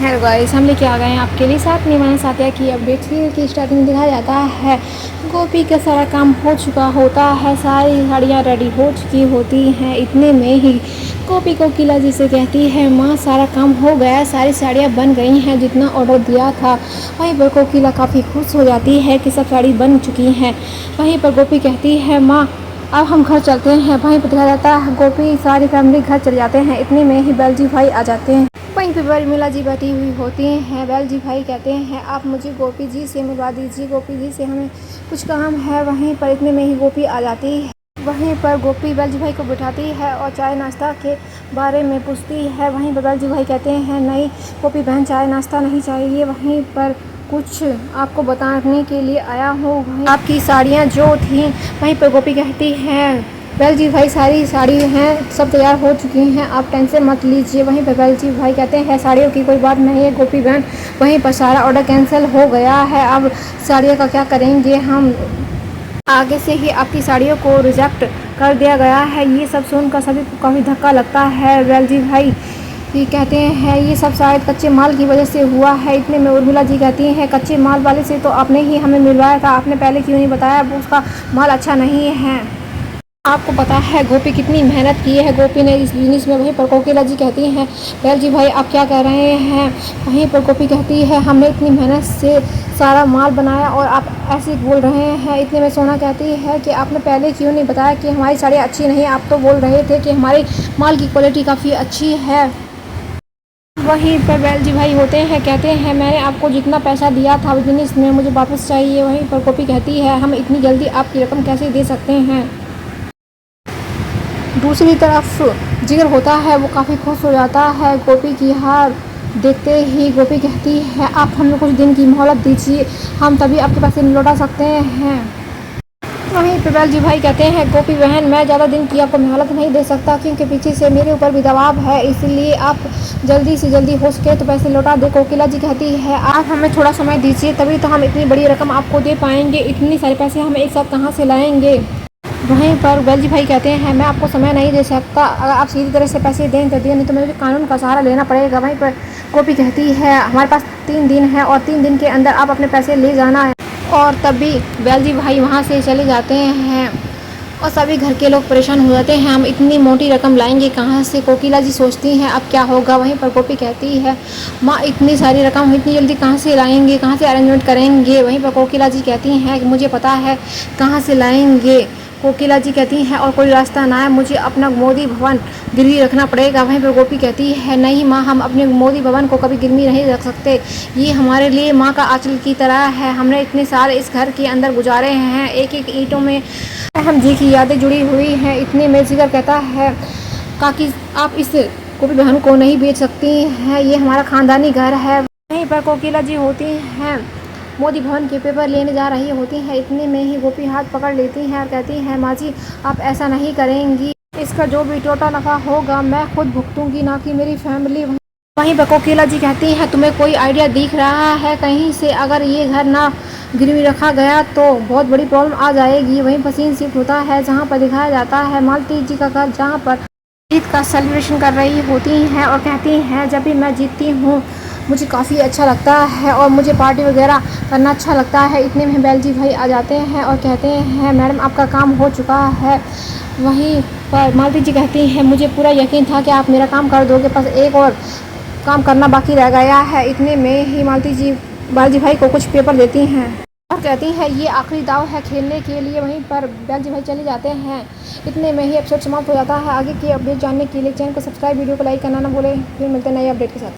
Hello guys, हम लेके आ गए हैं आपके लिए साथ निभाना साथिया की अपडेट। सीरियल की स्टार्टिंग दिखाया जाता है। गोपी का सारा काम हो चुका होता है, सारी साड़ियाँ रेडी हो चुकी होती हैं। इतने में ही गोपी कोकिला जी से कहती है, माँ सारा काम हो गया, सारी साड़ियाँ बन गई हैं जितना ऑर्डर दिया था। वहीं पर कोकिला काफ़ी खुश हो जाती है कि सब साड़ी बन चुकी हैं। वहीं पर गोपी कहती है, माँ अब हम घर चलते हैं। वहीं पर दिखाया जाता है गोपी सारी फैमिली घर चले जाते हैं। इतने में ही बैलजी भाई आ जाते हैं। वहीं पर उर्मिला जी बैठी हुई होती हैं। बैलजी भाई कहते हैं, आप मुझे गोपी जी से मिलवा दीजिए, गोपी जी से हमें कुछ काम है। वहीं पर इतने में ही गोपी आ जाती है। वहीं पर गोपी बैलजी भाई को बिठाती है और चाय नाश्ता के बारे में पूछती है। वहीं पर बैलजी भाई कहते हैं, नहीं गोपी बहन, चाय नाश्ता नहीं चाहिए, वहीं पर कुछ आपको बताने के लिए आया हूँ। आपकी साड़ियाँ जो थी, वहीं पर गोपी कहती है, बैलजी भाई सारी साड़ी हैं, सब तैयार हो चुकी हैं, आप टेंशन मत लीजिए। वहीं पर बैलजी भाई कहते हैं, साड़ियों की कोई बात नहीं है गोपी बहन, वहीं पर सारा ऑर्डर कैंसिल हो गया है, अब साड़ियों का क्या करेंगे हम, आगे से ही आपकी साड़ियों को रिजेक्ट कर दिया गया है। ये सब सुनकर सभी को काफ़ी धक्का लगता है। बैलजी भाई ये कहते हैं, ये सब शायद कच्चे माल की वजह से हुआ है। इतने में उर्मिला जी कहती हैं, कच्चे माल वाले से तो आपने ही हमें मिलवाया था, आपने पहले क्यों नहीं बताया, उसका माल अच्छा नहीं है। आपको पता है गोपी कितनी मेहनत की है गोपी ने इस बिजनेस में। वहीं पर कोकिला जी कहती हैं, बैलजी भाई आप क्या कह रहे हैं। वहीं पर गोपी कहती है, हमने इतनी मेहनत से सारा माल बनाया और आप ऐसे बोल रहे हैं। इतने में सोना कहती है कि आपने पहले क्यों नहीं बताया कि हमारी साड़ियाँ अच्छी नहीं, आप तो बोल रहे थे कि हमारे माल की क्वालिटी काफ़ी अच्छी है। वहीं पर बैलजी भाई होते हैं, कहते हैं, मैंने आपको जितना पैसा दिया था बिजनेस में मुझे वापस चाहिए। वहीं पर गोपी कहती है, हम इतनी जल्दी आपकी रकम कैसे दे सकते हैं। दूसरी तरफ जिगर होता है, वो काफ़ी खुश हो जाता है गोपी की हार देखते ही। गोपी कहती है, आप हमें कुछ दिन की मोहलत दीजिए, हम तभी आपके पैसे लौटा सकते हैं। वहीं पे बैलजी भाई कहते हैं, गोपी बहन मैं ज़्यादा दिन की आपको मोहलत नहीं दे सकता, क्योंकि पीछे से मेरे ऊपर भी दबाव है, इसलिए आप जल्दी से जल्दी हो सके तो पैसे लौटा दे। कोकिला जी कहती है, आप हमें थोड़ा समय दीजिए, तभी तो हम इतनी बड़ी रकम आपको दे पाएंगे, इतनी सारे पैसे हम एक साथ कहाँ से लाएंगे। वहीं पर बैलजी भाई कहते हैं, मैं आपको समय नहीं दे सकता, अगर आप सीधी तरह से पैसे दें तो दें, नहीं तो मुझे कानून का सहारा लेना पड़ेगा। वहीं पर गोपी कहती है, हमारे पास 3 दिन है और 3 दिन के अंदर आप अपने पैसे ले जाना है। और तभी बैलजी भाई वहाँ से चले जाते हैं और सभी घर के लोग परेशान हो जाते हैं, हम इतनी मोटी रकम लाएंगे कहाँ से। कोकिला जी सोचती हैं अब क्या होगा। वहीं पर गोपी कहती है, माँ इतनी सारी रकम इतनी जल्दी कहाँ से लाएंगे, कहाँ से अरेंजमेंट करेंगे। वहीं पर कोकिला जी कहती हैं कि मुझे पता है कहाँ से लाएंगे। कोकिला जी कहती हैं, और कोई रास्ता ना है, मुझे अपना मोदी भवन गिरवी रखना पड़ेगा। वहीं पर गोपी कहती है, नहीं माँ, हम अपने मोदी भवन को कभी गिरवी नहीं रख सकते, ये हमारे लिए माँ का आंचल की तरह है, हमने इतने साल इस घर के अंदर गुजारे हैं, एक एक ईंटों में अहम जी की यादें जुड़ी हुई हैं। इतने में जिगर कहता है, काकी आप इस गोपी बहन को नहीं बेच सकती हैं, ये हमारा ख़ानदानी घर है। वहीं पर कोकिला जी होती हैं, मोदी भवन के पेपर लेने जा रही होती हैं। इतने में ही गोपी हाथ पकड़ लेती हैं और कहती हैं, माँ जी आप ऐसा नहीं करेंगी, इसका जो भी टोटा नफ़ा होगा मैं खुद भुगतूंगी, ना कि मेरी फैमिली। वहीं पर कोकिला जी कहती हैं, तुम्हें कोई आइडिया दिख रहा है कहीं से, अगर ये घर ना गिरवी रखा गया तो बहुत बड़ी प्रॉब्लम आ जाएगी। वहीं पर सीन शिफ्ट होता है जहाँ पर दिखाया जाता है मालती जी का घर, जहाँ पर जीत का सेलिब्रेशन कर रही होती हैं और कहती हैं, जब भी मैं जीतती हूँ मुझे काफ़ी अच्छा लगता है और मुझे पार्टी वगैरह करना अच्छा लगता है। इतने में बैलजी भाई आ जाते हैं और कहते हैं, मैडम आपका काम हो चुका है। वहीं पर मालती जी कहती हैं, मुझे पूरा यकीन था कि आप मेरा काम कर दोगे, बस एक और काम करना बाकी रह गया है। इतने में ही मालती जी बैलजी भाई को कुछ पेपर देती हैं और कहती हैं, ये आखिरी दाव है खेलने के लिए। वहीं पर बैलजी भाई चले जाते हैं। इतने में ही एपिसोड समाप्त हो जाता है। आगे की अपडेट जानने के लिए चैनल को सब्सक्राइब, वीडियो को लाइक करना ना भूलें। फिर मिलते हैं नए अपडेट के साथ।